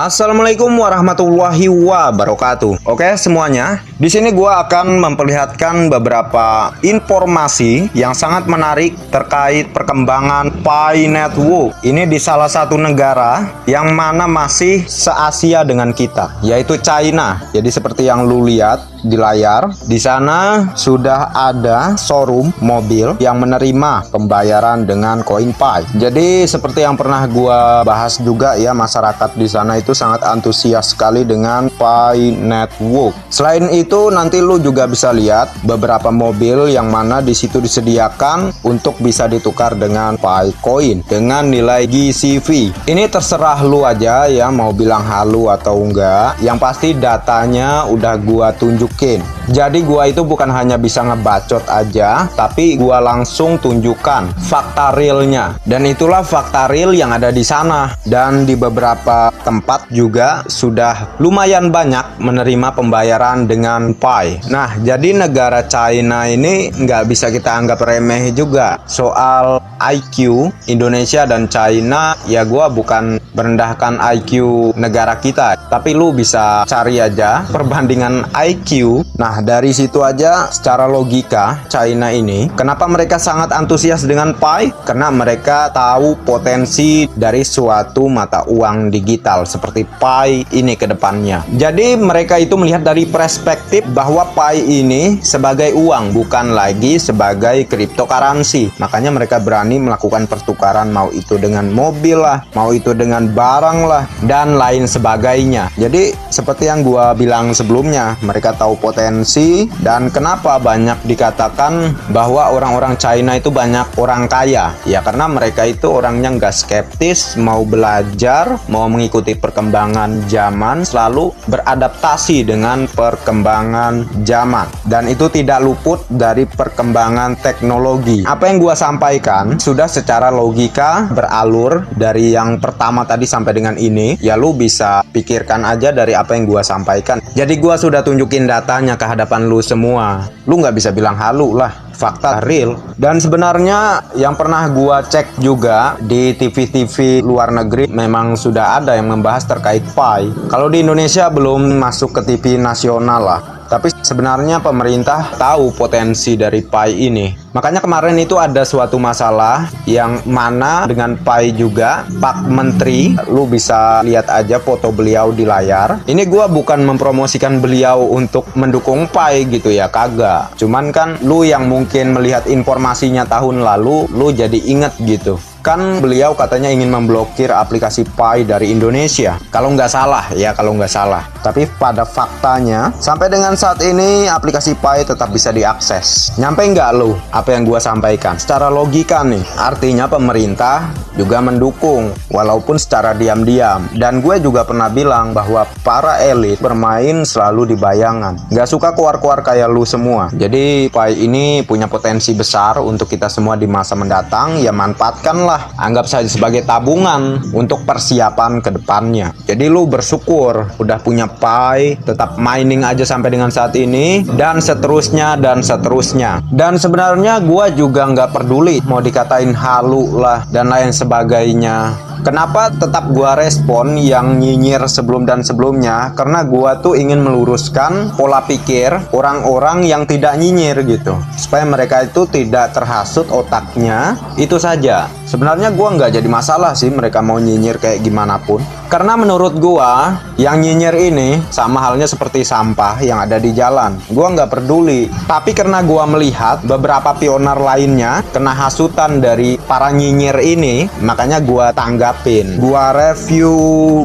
Assalamualaikum warahmatullahi wabarakatuh. Oke semuanya, di sini gua akan memperlihatkan beberapa informasi yang sangat menarik terkait perkembangan Pi Network. Ini di salah satu negara yang mana masih se-Asia dengan kita, yaitu China. Jadi seperti yang lu lihat di layar, di sana sudah ada showroom mobil yang menerima pembayaran dengan koin Pi. Jadi seperti yang pernah gua bahas juga ya, masyarakat di sana itu sangat antusias sekali dengan Pi Network. Selain itu nanti lu juga bisa lihat beberapa mobil yang mana di situ disediakan untuk bisa ditukar dengan Pi Coin dengan nilai GCV. Ini terserah lu aja ya mau bilang halu atau enggak. Yang pasti datanya udah gua tunjukin. Jadi gua itu bukan hanya bisa ngebacot aja, tapi gua langsung tunjukkan fakta realnya. Dan itulah fakta real yang ada di sana. Dan di beberapa tempat juga sudah lumayan banyak menerima pembayaran dengan Pi. Nah, jadi negara China ini nggak bisa kita anggap remeh juga. Soal IQ Indonesia dan China, ya gua bukan merendahkan IQ negara kita, tapi lu bisa cari aja perbandingan IQ. Nah, dari situ aja secara logika China ini, kenapa mereka sangat antusias dengan Pi? Karena mereka tahu potensi dari suatu mata uang digital seperti Pi ini ke depannya. Jadi mereka itu melihat dari perspektif bahwa Pi ini sebagai uang, bukan lagi sebagai cryptocurrency. Makanya mereka berani melakukan pertukaran, mau itu dengan mobil lah, mau itu dengan barang lah, dan lain sebagainya. Jadi seperti yang gua bilang sebelumnya, mereka tahu potensi. Dan kenapa banyak dikatakan bahwa orang-orang China itu banyak orang kaya? Ya karena mereka itu orangnya nggak skeptis, mau belajar, mau mengikuti perkembangan zaman, selalu beradaptasi dengan perkembangan zaman. Dan itu tidak luput dari perkembangan teknologi. Apa yang gua sampaikan sudah secara logika beralur dari yang pertama tadi sampai dengan ini. Ya lu bisa pikirkan aja dari apa yang gua sampaikan. Jadi gua sudah tunjukin datanya ke hadapan lu semua. Lu nggak bisa bilang halu lah, fakta real. Dan sebenarnya yang pernah gua cek juga di TV-TV luar negeri, memang sudah ada yang membahas terkait Pi. Kalau di Indonesia belum masuk ke TV nasional lah, tapi sebenarnya pemerintah tahu potensi dari Pi ini. Makanya kemarin itu ada suatu masalah yang mana dengan Pi juga Pak Menteri, lu bisa lihat aja foto beliau di layar. Ini gua bukan mempromosikan beliau untuk mendukung Pi gitu ya, kagak. Cuman kan lu yang mungkin melihat informasinya tahun lalu, lu jadi inget gitu. Kan beliau katanya ingin memblokir aplikasi Pi dari Indonesia. Kalau nggak salah ya, kalau nggak salah. Tapi pada faktanya, sampai dengan saat ini aplikasi Pi tetap bisa diakses. Nyampe nggak lu apa yang gua sampaikan? Secara logika nih, artinya pemerintah juga mendukung, walaupun secara diam-diam. Dan gue juga pernah bilang bahwa para elit bermain selalu di bayangan. Nggak suka keluar-keluar kayak lu semua. Jadi Pi ini punya potensi besar untuk kita semua di masa mendatang. Ya manfaatkanlah. Anggap saja sebagai tabungan untuk persiapan ke depannya. Jadi lu bersyukur udah punya Pi, tetap mining aja sampai dengan saat ini, dan seterusnya dan seterusnya. Dan sebenarnya gua juga nggak peduli mau dikatain halu lah dan lain sebagainya. Kenapa tetap gua respon yang nyinyir sebelum dan sebelumnya? Karena gua tuh ingin meluruskan pola pikir orang-orang yang tidak nyinyir gitu, supaya mereka itu tidak terhasut otaknya. Itu saja. Sebenarnya gua nggak jadi masalah sih mereka mau nyinyir kayak gimana pun. Karena menurut gua yang nyinyir ini sama halnya seperti sampah yang ada di jalan. Gua nggak peduli. Tapi karena gua melihat beberapa pioner lainnya kena hasutan dari para nyinyir ini, makanya gua tanggapin. Gua review,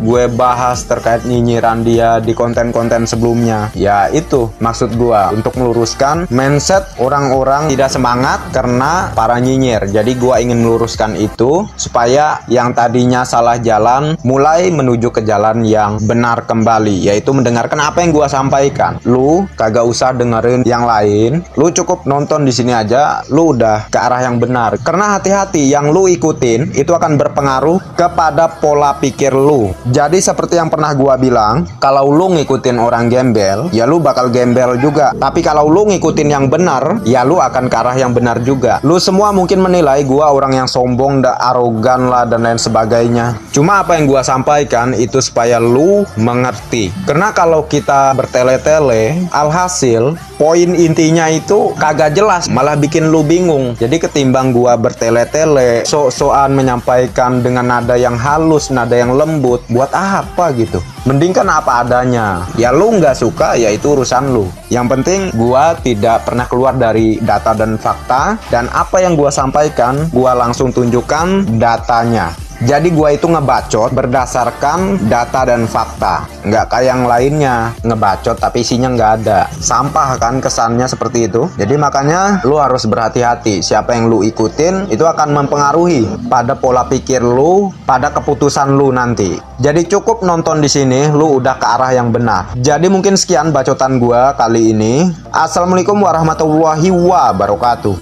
gue bahas terkait nyinyiran dia di konten-konten sebelumnya. Ya itu maksud gua, untuk meluruskan mindset orang-orang tidak semangat karena para nyinyir. Jadi gua ingin meluruskan itu supaya yang tadinya salah jalan mulai menuju ke jalan yang benar kembali, yaitu mendengarkan apa yang gua sampaikan. Lu kagak usah dengerin yang lain, lu cukup nonton di sini aja, lu udah ke arah yang benar. Karena hati-hati, yang lu ikutin itu akan berpengaruh kepada pola pikir lu. Jadi seperti yang pernah gua bilang, kalau lu ngikutin orang gembel, ya lu bakal gembel juga. Tapi kalau lu ngikutin yang benar, ya lu akan ke arah yang benar juga. Lu semua mungkin menilai gua orang yang sombong, arogan lah dan lain sebagainya. Cuma apa yang gua sampaikan sampaikan itu supaya lu mengerti. Karena kalau kita bertele-tele, alhasil poin intinya itu kagak jelas, malah bikin lu bingung. Jadi ketimbang gua bertele-tele, sok-sokan menyampaikan dengan nada yang halus, nada yang lembut, buat apa gitu? Mending kan apa adanya. Ya lu nggak suka, ya itu urusan lu. Yang penting gua tidak pernah keluar dari data dan fakta, dan apa yang gua sampaikan, gua langsung tunjukkan datanya. Jadi gua itu ngebacot berdasarkan data dan fakta, nggak kayak yang lainnya ngebacot tapi isinya nggak ada. Sampah kan kesannya seperti itu. Jadi makanya lu harus berhati-hati. Siapa yang lu ikutin itu akan mempengaruhi pada pola pikir lu, pada keputusan lu nanti. Jadi cukup nonton di sini, lu udah ke arah yang benar. Jadi mungkin sekian bacotan gua kali ini. Assalamualaikum warahmatullahi wabarakatuh.